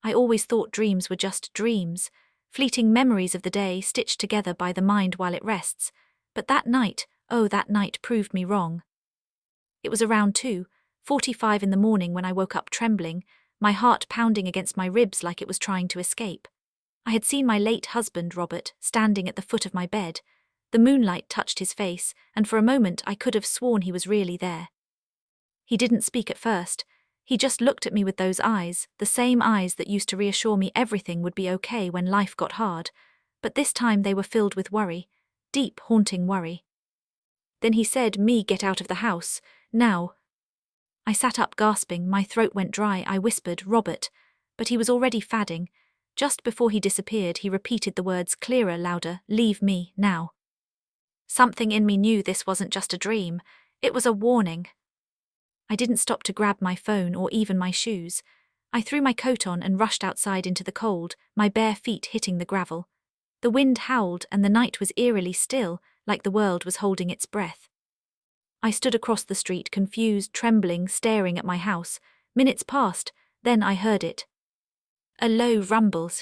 I always thought dreams were just dreams, fleeting memories of the day stitched together by the mind while it rests. But that night, oh, that night proved me wrong. It was around 2:45 in the morning when I woke up trembling, my heart pounding against my ribs like it was trying to escape. I had seen my late husband, Robert, standing at the foot of my bed. The moonlight touched his face, and for a moment I could have sworn he was really there. He didn't speak at first. He just looked at me with those eyes, the same eyes that used to reassure me everything would be okay when life got hard. But this time they were filled with worry, deep, haunting worry. Then he said, "Me, get out of the house, now." I sat up gasping, my throat went dry. I whispered, "Robert," but he was already fadding. Just before he disappeared, he repeated the words clearer, louder, "Leave me, now." Something in me knew this wasn't just a dream, it was a warning. I didn't stop to grab my phone or even my shoes. I threw my coat on and rushed outside into the cold, my bare feet hitting the gravel. The wind howled and the night was eerily still, like the world was holding its breath. I stood across the street, confused, trembling, staring at my house. Minutes passed, then I heard it. A low rumble.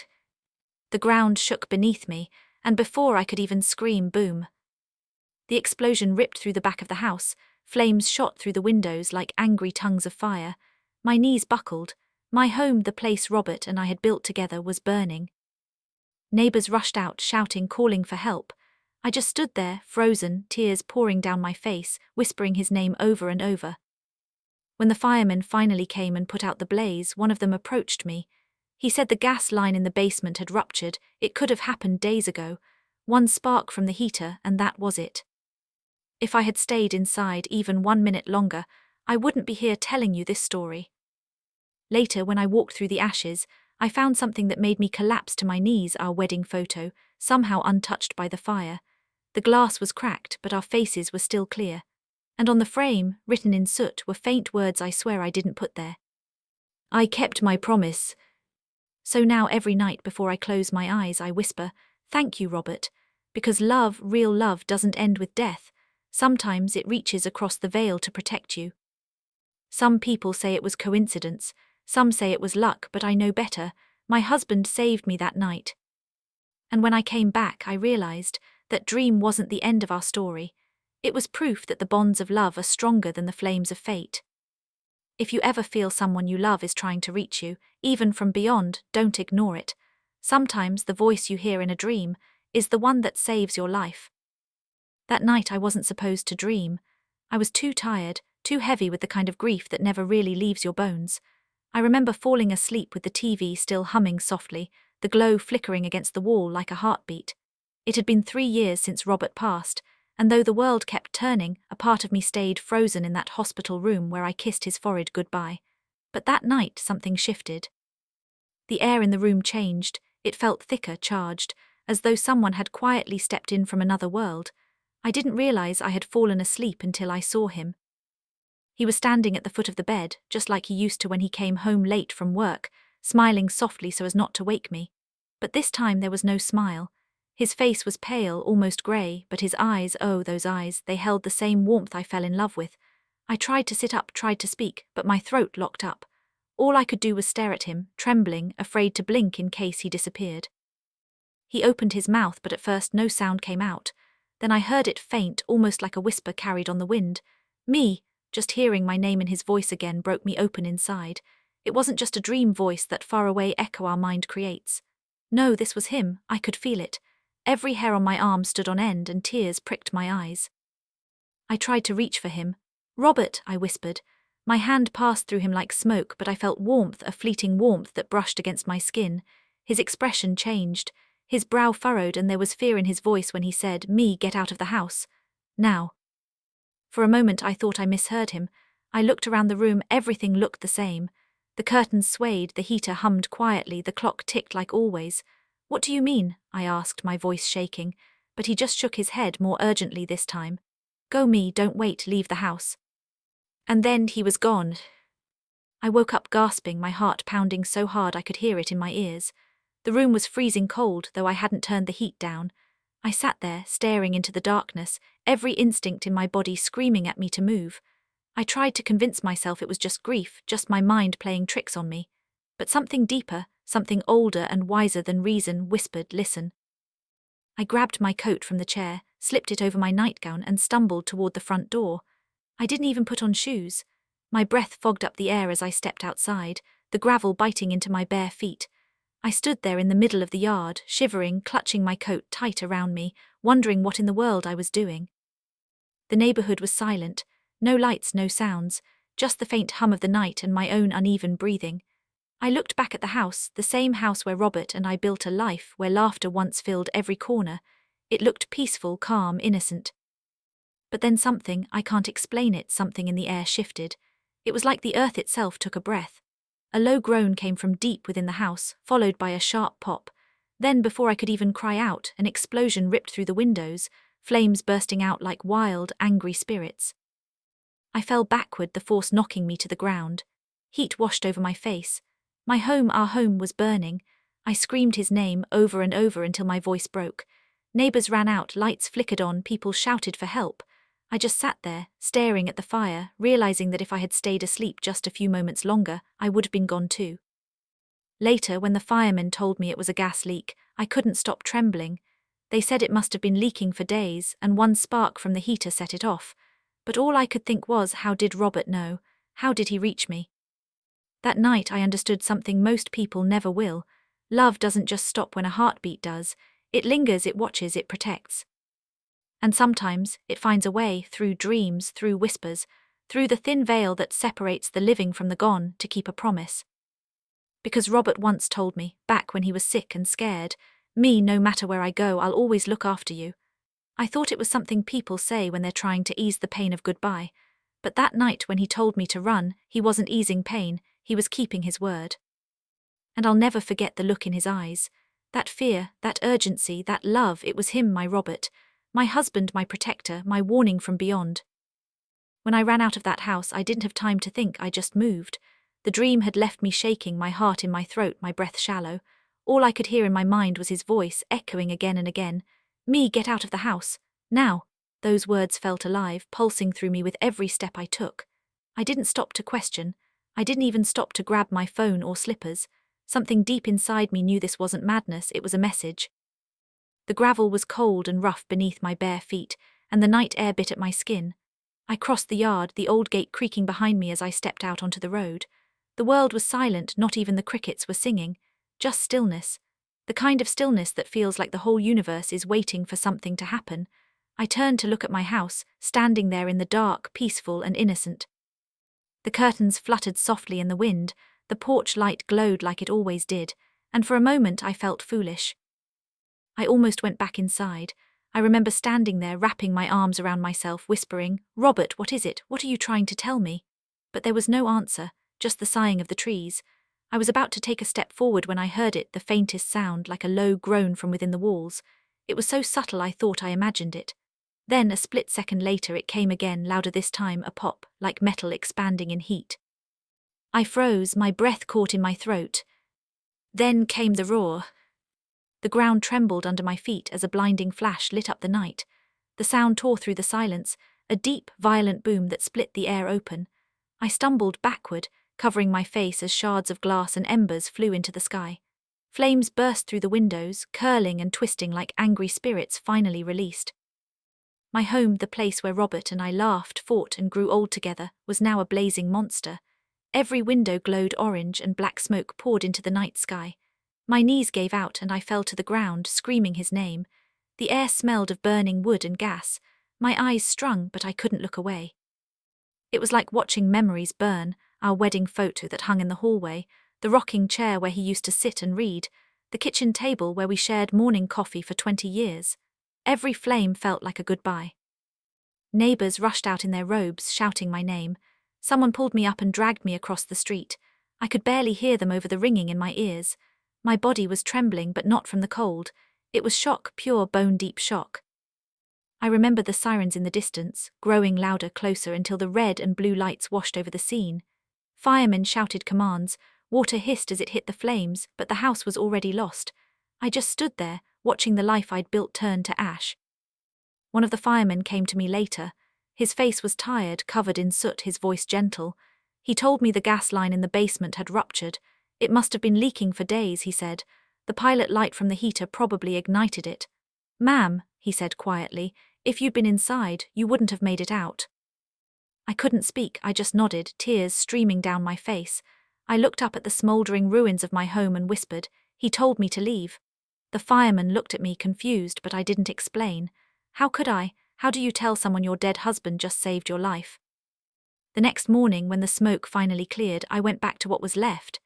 The ground shook beneath me, and before I could even scream, boom. The explosion ripped through the back of the house, flames shot through the windows like angry tongues of fire. My knees buckled. My home, the place Robert and I had built together, was burning. Neighbors rushed out, shouting, calling for help. I just stood there, frozen, tears pouring down my face, whispering his name over and over. When the firemen finally came and put out the blaze, one of them approached me. He said the gas line in the basement had ruptured. It could have happened days ago. One spark from the heater, and that was it. If I had stayed inside even 1 minute longer, I wouldn't be here telling you this story. Later, when I walked through the ashes, I found something that made me collapse to my knees, our wedding photo, somehow untouched by the fire. The glass was cracked, but our faces were still clear. And on the frame, written in soot, were faint words I swear I didn't put there. "I kept my promise." So now every night before I close my eyes, I whisper, "Thank you, Robert," because love, real love, doesn't end with death. Sometimes it reaches across the veil to protect you. Some people say it was coincidence, some say it was luck, but I know better. My husband saved me that night. And when I came back, I realized that dream wasn't the end of our story. It was proof that the bonds of love are stronger than the flames of fate. If you ever feel someone you love is trying to reach you, even from beyond, don't ignore it. Sometimes the voice you hear in a dream is the one that saves your life. That night I wasn't supposed to dream. I was too tired, too heavy with the kind of grief that never really leaves your bones. I remember falling asleep with the TV still humming softly, the glow flickering against the wall like a heartbeat. It had been 3 years since Robert passed, and though the world kept turning, a part of me stayed frozen in that hospital room where I kissed his forehead goodbye. But that night something shifted. The air in the room changed. It felt thicker, charged, as though someone had quietly stepped in from another world. I didn't realize I had fallen asleep until I saw him. He was standing at the foot of the bed, just like he used to when he came home late from work, smiling softly so as not to wake me. But this time there was no smile. His face was pale, almost grey, but his eyes, oh, those eyes, they held the same warmth I fell in love with. I tried to sit up, tried to speak, but my throat locked up. All I could do was stare at him, trembling, afraid to blink in case he disappeared. He opened his mouth, but at first no sound came out. Then I heard it faint, almost like a whisper carried on the wind. "Me!" Just hearing my name in his voice again broke me open inside. It wasn't just a dream voice, that faraway echo our mind creates. No, this was him. I could feel it. Every hair on my arm stood on end and tears pricked my eyes. I tried to reach for him. "Robert," I whispered. My hand passed through him like smoke, but I felt warmth, a fleeting warmth that brushed against my skin. His expression changed. His brow furrowed, and there was fear in his voice when he said, "Me, get out of the house. Now." For a moment I thought I misheard him. I looked around the room, everything looked the same. The curtains swayed, the heater hummed quietly, the clock ticked like always. "What do you mean?" I asked, my voice shaking, but he just shook his head more urgently this time. "Go, Me, don't wait, leave the house." And then he was gone. I woke up gasping, my heart pounding so hard I could hear it in my ears. The room was freezing cold, though I hadn't turned the heat down. I sat there, staring into the darkness, every instinct in my body screaming at me to move. I tried to convince myself it was just grief, just my mind playing tricks on me. But something deeper, something older and wiser than reason whispered, "Listen." I grabbed my coat from the chair, slipped it over my nightgown and stumbled toward the front door. I didn't even put on shoes. My breath fogged up the air as I stepped outside, the gravel biting into my bare feet. I stood there in the middle of the yard, shivering, clutching my coat tight around me, wondering what in the world I was doing. The neighborhood was silent, no lights, no sounds, just the faint hum of the night and my own uneven breathing. I looked back at the house, the same house where Robert and I built a life, where laughter once filled every corner. It looked peaceful, calm, innocent. But then something, I can't explain it, something in the air shifted. It was like the earth itself took a breath. A low groan came from deep within the house, followed by a sharp pop. Then, before I could even cry out, an explosion ripped through the windows, flames bursting out like wild, angry spirits. I fell backward, the force knocking me to the ground. Heat washed over my face. My home, our home, was burning. I screamed his name over and over until my voice broke. Neighbors ran out, lights flickered on, people shouted for help. I just sat there, staring at the fire, realizing that if I had stayed asleep just a few moments longer, I would have been gone too. Later, when the firemen told me it was a gas leak, I couldn't stop trembling. They said it must have been leaking for days, and one spark from the heater set it off. But all I could think was, how did Robert know? How did he reach me? That night I understood something most people never will. Love doesn't just stop when a heartbeat does. It lingers, it watches, it protects. And sometimes it finds a way, through dreams, through whispers, through the thin veil that separates the living from the gone, to keep a promise. Because Robert once told me, back when he was sick and scared, "Me, no matter where I go, I'll always look after you." I thought it was something people say when they're trying to ease the pain of goodbye. But that night when he told me to run, he wasn't easing pain, he was keeping his word. And I'll never forget the look in his eyes. That fear, that urgency, that love, it was him, my Robert. My husband, my protector, my warning from beyond. When I ran out of that house, I didn't have time to think, I just moved. The dream had left me shaking, my heart in my throat, my breath shallow. All I could hear in my mind was his voice, echoing again and again. "Me, get out of the house. Now." Those words felt alive, pulsing through me with every step I took. I didn't stop to question. I didn't even stop to grab my phone or slippers. Something deep inside me knew this wasn't madness, it was a message. The gravel was cold and rough beneath my bare feet, and the night air bit at my skin. I crossed the yard, the old gate creaking behind me as I stepped out onto the road. The world was silent, not even the crickets were singing. Just stillness. The kind of stillness that feels like the whole universe is waiting for something to happen. I turned to look at my house, standing there in the dark, peaceful and innocent. The curtains fluttered softly in the wind, the porch light glowed like it always did, and for a moment I felt foolish. I almost went back inside. I remember standing there, wrapping my arms around myself, whispering, "Robert, what is it? What are you trying to tell me?" But there was no answer, just the sighing of the trees. I was about to take a step forward when I heard it, the faintest sound, like a low groan from within the walls. It was so subtle I thought I imagined it. Then, a split second later, it came again, louder this time, a pop, like metal expanding in heat. I froze, my breath caught in my throat. Then came the roar. The ground trembled under my feet as a blinding flash lit up the night. The sound tore through the silence, a deep, violent boom that split the air open. I stumbled backward, covering my face as shards of glass and embers flew into the sky. Flames burst through the windows, curling and twisting like angry spirits finally released. My home, the place where Robert and I laughed, fought and grew old together, was now a blazing monster. Every window glowed orange and black smoke poured into the night sky. My knees gave out and I fell to the ground, screaming his name. The air smelled of burning wood and gas. My eyes strung, but I couldn't look away. It was like watching memories burn, our wedding photo that hung in the hallway, the rocking chair where he used to sit and read, the kitchen table where we shared morning coffee for 20 years. Every flame felt like a goodbye. Neighbors rushed out in their robes, shouting my name. Someone pulled me up and dragged me across the street. I could barely hear them over the ringing in my ears. My body was trembling, but not from the cold. It was shock, pure bone-deep shock. I remember the sirens in the distance, growing louder, closer, until the red and blue lights washed over the scene. Firemen shouted commands, water hissed as it hit the flames, but the house was already lost. I just stood there, watching the life I'd built turn to ash. One of the firemen came to me later. His face was tired, covered in soot, his voice gentle. He told me the gas line in the basement had ruptured. It must have been leaking for days, he said. The pilot light from the heater probably ignited it. Ma'am, he said quietly, if you'd been inside, you wouldn't have made it out. I couldn't speak, I just nodded, tears streaming down my face. I looked up at the smouldering ruins of my home and whispered, he told me to leave. The fireman looked at me confused, but I didn't explain. How could I? How do you tell someone your dead husband just saved your life? The next morning, when the smoke finally cleared, I went back to what was left.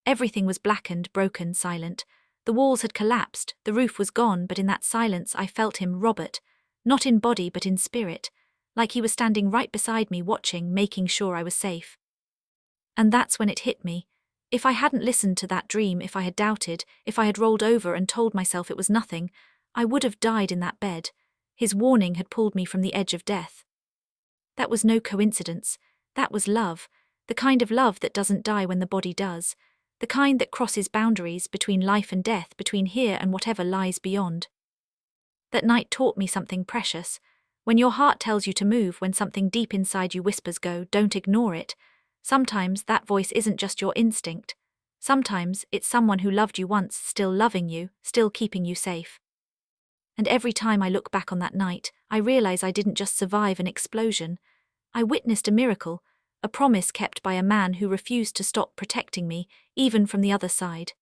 Everything was blackened, broken, silent. The walls had collapsed, the roof was gone, but in that silence I felt him, Robert. Not in body but in spirit. Like he was standing right beside me, watching, making sure I was safe. And that's when it hit me. If I hadn't listened to that dream, if I had doubted, if I had rolled over and told myself it was nothing, I would have died in that bed. His warning had pulled me from the edge of death. That was no coincidence. That was love. The kind of love that doesn't die when the body does. The kind that crosses boundaries between life and death, between here and whatever lies beyond. That night taught me something precious. When your heart tells you to move, when something deep inside you whispers go, don't ignore it. Sometimes that voice isn't just your instinct. Sometimes it's someone who loved you once, still loving you, still keeping you safe. And every time I look back on that night, I realize I didn't just survive an explosion. I witnessed a miracle, a promise kept by a man who refused to stop protecting me, even from the other side.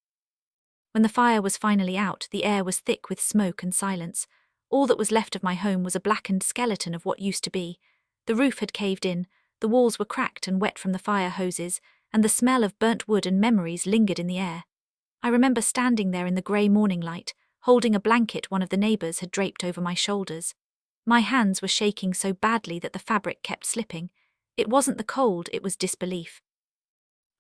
When the fire was finally out, the air was thick with smoke and silence. All that was left of my home was a blackened skeleton of what used to be. The roof had caved in, the walls were cracked and wet from the fire hoses, and the smell of burnt wood and memories lingered in the air. I remember standing there in the grey morning light, holding a blanket one of the neighbours had draped over my shoulders. My hands were shaking so badly that the fabric kept slipping. It wasn't the cold, it was disbelief.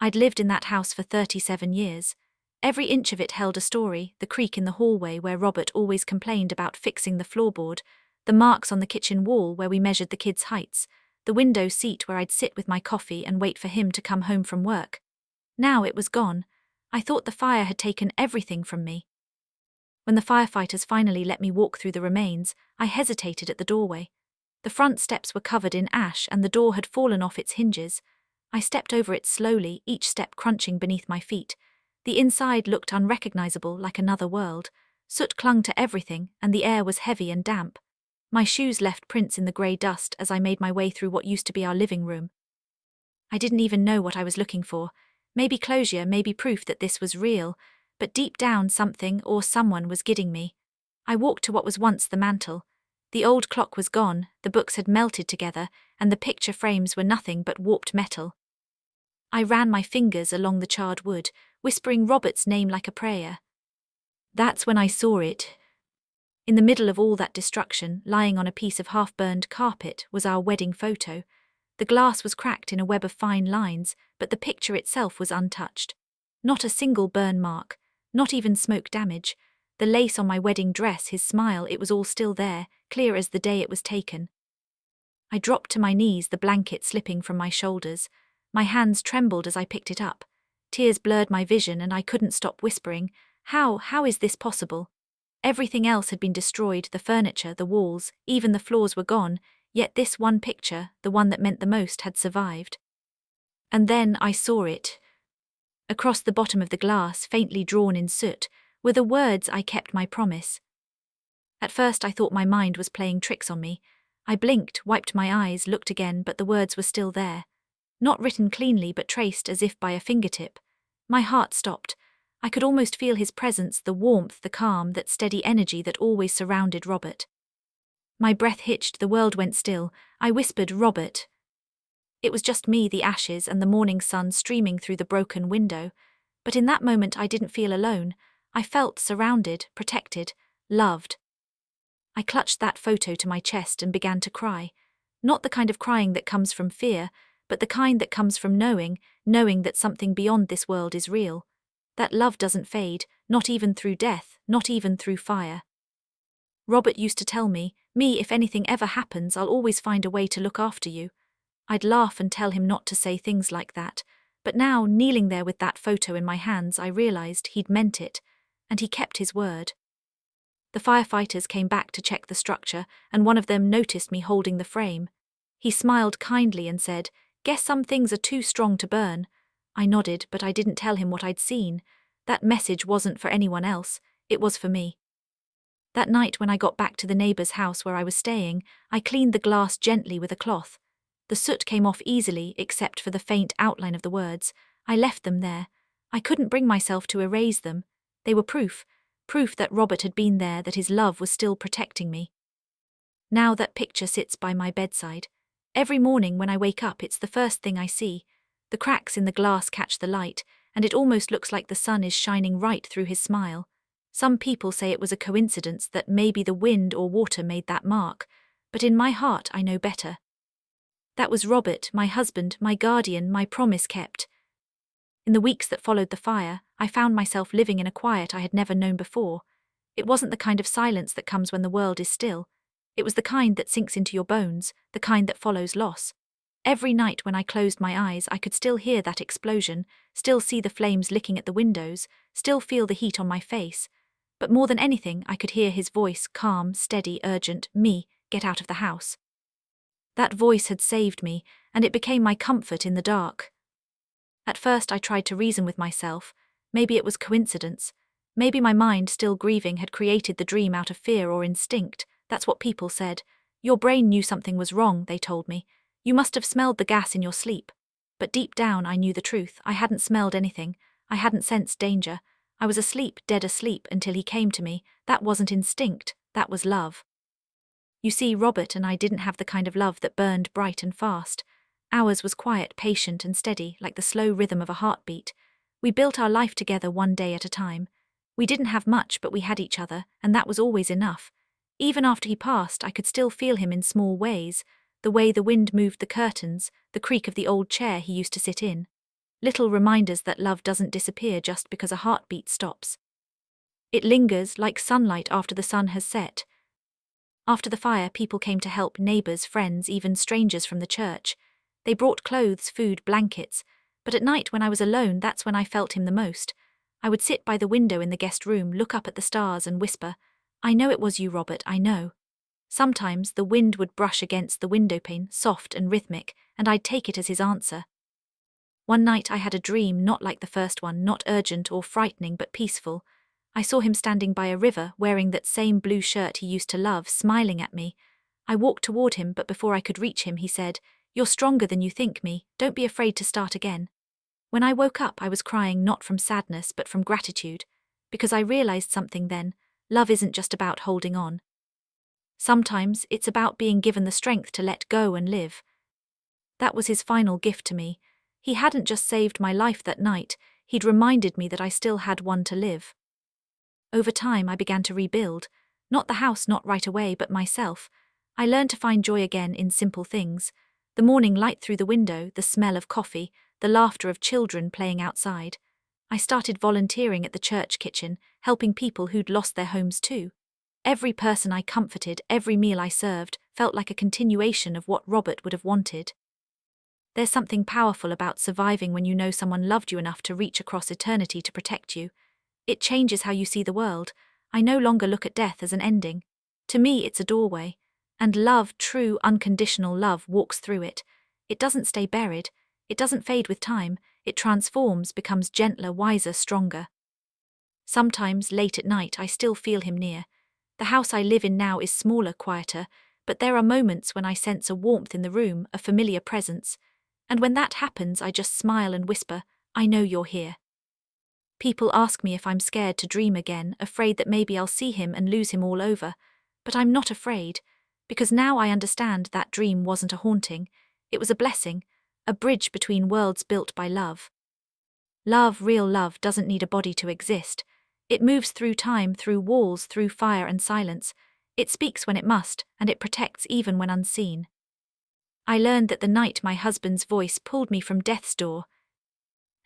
I'd lived in that house for 37 years. Every inch of it held a story, the creak in the hallway where Robert always complained about fixing the floorboard, the marks on the kitchen wall where we measured the kids' heights, the window seat where I'd sit with my coffee and wait for him to come home from work. Now it was gone. I thought the fire had taken everything from me. When the firefighters finally let me walk through the remains, I hesitated at the doorway. The front steps were covered in ash and the door had fallen off its hinges. I stepped over it slowly, each step crunching beneath my feet. The inside looked unrecognizable, like another world. Soot clung to everything, and the air was heavy and damp. My shoes left prints in the grey dust as I made my way through what used to be our living room. I didn't even know what I was looking for. Maybe closure, maybe proof that this was real, but deep down something or someone was guiding me. I walked to what was once the mantel. The old clock was gone, the books had melted together, and the picture frames were nothing but warped metal. I ran my fingers along the charred wood, whispering Robert's name like a prayer. That's when I saw it. In the middle of all that destruction, lying on a piece of half-burned carpet, was our wedding photo. The glass was cracked in a web of fine lines, but the picture itself was untouched. Not a single burn mark, not even smoke damage. The lace on my wedding dress, his smile, it was all still there, clear as the day it was taken. I dropped to my knees, the blanket slipping from my shoulders. My hands trembled as I picked it up. Tears blurred my vision and I couldn't stop whispering, How is this possible? Everything else had been destroyed, the furniture, the walls, even the floors were gone, yet this one picture, the one that meant the most, had survived. And then I saw it. Across the bottom of the glass, faintly drawn in soot, were the words I kept my promise. At first I thought my mind was playing tricks on me. I blinked, wiped my eyes, looked again, but the words were still there. Not written cleanly but traced as if by a fingertip. My heart stopped. I could almost feel his presence, the warmth, the calm, that steady energy that always surrounded Robert. My breath hitched, the world went still. I whispered, Robert. It was just me, the ashes, and the morning sun streaming through the broken window. But in that moment I didn't feel alone. I felt surrounded, protected, loved. I clutched that photo to my chest and began to cry. Not the kind of crying that comes from fear, but the kind that comes from knowing that something beyond this world is real. That love doesn't fade, not even through death, not even through fire. Robert used to tell me, if anything ever happens, I'll always find a way to look after you. I'd laugh and tell him not to say things like that, but now, kneeling there with that photo in my hands, I realized he'd meant it, and he kept his word. The firefighters came back to check the structure, and one of them noticed me holding the frame. He smiled kindly and said, Guess some things are too strong to burn. I nodded, but I didn't tell him what I'd seen. That message wasn't for anyone else, it was for me. That night when I got back to the neighbor's house where I was staying, I cleaned the glass gently with a cloth. The soot came off easily, except for the faint outline of the words. I left them there. I couldn't bring myself to erase them. They were proof that Robert had been there, that his love was still protecting me. Now that picture sits by my bedside. Every morning when I wake up, it's the first thing I see. The cracks in the glass catch the light, and it almost looks like the sun is shining right through his smile. Some people say it was a coincidence, that maybe the wind or water made that mark, but in my heart I know better. That was Robert, my husband, my guardian, my promise kept. In the weeks that followed the fire, I found myself living in a quiet I had never known before. It wasn't the kind of silence that comes when the world is still. It was the kind that sinks into your bones, the kind that follows loss. Every night when I closed my eyes, I could still hear that explosion, still see the flames licking at the windows, still feel the heat on my face. But more than anything, I could hear his voice, calm, steady, urgent, "Me, get out of the house." That voice had saved me, and it became my comfort in the dark. At first I tried to reason with myself. Maybe it was coincidence. Maybe my mind, still grieving, had created the dream out of fear or instinct. That's what people said. Your brain knew something was wrong, they told me. You must have smelled the gas in your sleep. But deep down I knew the truth. I hadn't smelled anything. I hadn't sensed danger. I was asleep, dead asleep, until he came to me. That wasn't instinct, that was love. You see, Robert and I didn't have the kind of love that burned bright and fast. Ours was quiet, patient and steady, like the slow rhythm of a heartbeat. We built our life together one day at a time. We didn't have much, but we had each other, and that was always enough. Even after he passed, I could still feel him in small ways, the way the wind moved the curtains, the creak of the old chair he used to sit in. Little reminders that love doesn't disappear just because a heartbeat stops. It lingers like sunlight after the sun has set. After the fire, people came to help, neighbors, friends, even strangers from the church. They brought clothes, food, blankets, but at night when I was alone, that's when I felt him the most. I would sit by the window in the guest room, look up at the stars and whisper, "I know it was you, Robert, I know." Sometimes the wind would brush against the windowpane, soft and rhythmic, and I'd take it as his answer. One night I had a dream not like the first one, not urgent or frightening but peaceful. I saw him standing by a river, wearing that same blue shirt he used to love, smiling at me. I walked toward him, but before I could reach him, he said, "You're stronger than you think, me. Don't be afraid to start again." When I woke up, I was crying not from sadness but from gratitude, because I realized something then. Love isn't just about holding on. Sometimes it's about being given the strength to let go and live. That was his final gift to me. He hadn't just saved my life that night, he'd reminded me that I still had one to live. Over time, I began to rebuild. Not the house, not right away, but myself. I learned to find joy again in simple things. The morning light through the window, the smell of coffee, the laughter of children playing outside. I started volunteering at the church kitchen, helping people who'd lost their homes too. Every person I comforted, every meal I served, felt like a continuation of what Robert would have wanted. There's something powerful about surviving when you know someone loved you enough to reach across eternity to protect you. It changes how you see the world. I no longer look at death as an ending. To me, it's a doorway. And love, true, unconditional love, walks through it. It doesn't stay buried. It doesn't fade with time. It transforms, becomes gentler, wiser, stronger. Sometimes, late at night, I still feel him near. The house I live in now is smaller, quieter, but there are moments when I sense a warmth in the room, a familiar presence. And when that happens, I just smile and whisper, "I know you're here." People ask me if I'm scared to dream again, afraid that maybe I'll see him and lose him all over. But I'm not afraid, because now I understand that dream wasn't a haunting. It was a blessing, a bridge between worlds built by love. Love, real love, doesn't need a body to exist. It moves through time, through walls, through fire and silence. It speaks when it must, and it protects even when unseen. I learned that the night my husband's voice pulled me from death's door.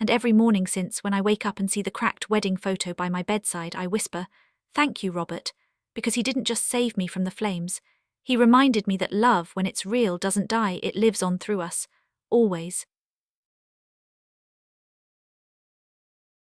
And every morning since, when I wake up and see the cracked wedding photo by my bedside, I whisper, "Thank you, Robert," because he didn't just save me from the flames. He reminded me that love, when it's real, doesn't die, it lives on through us. Always.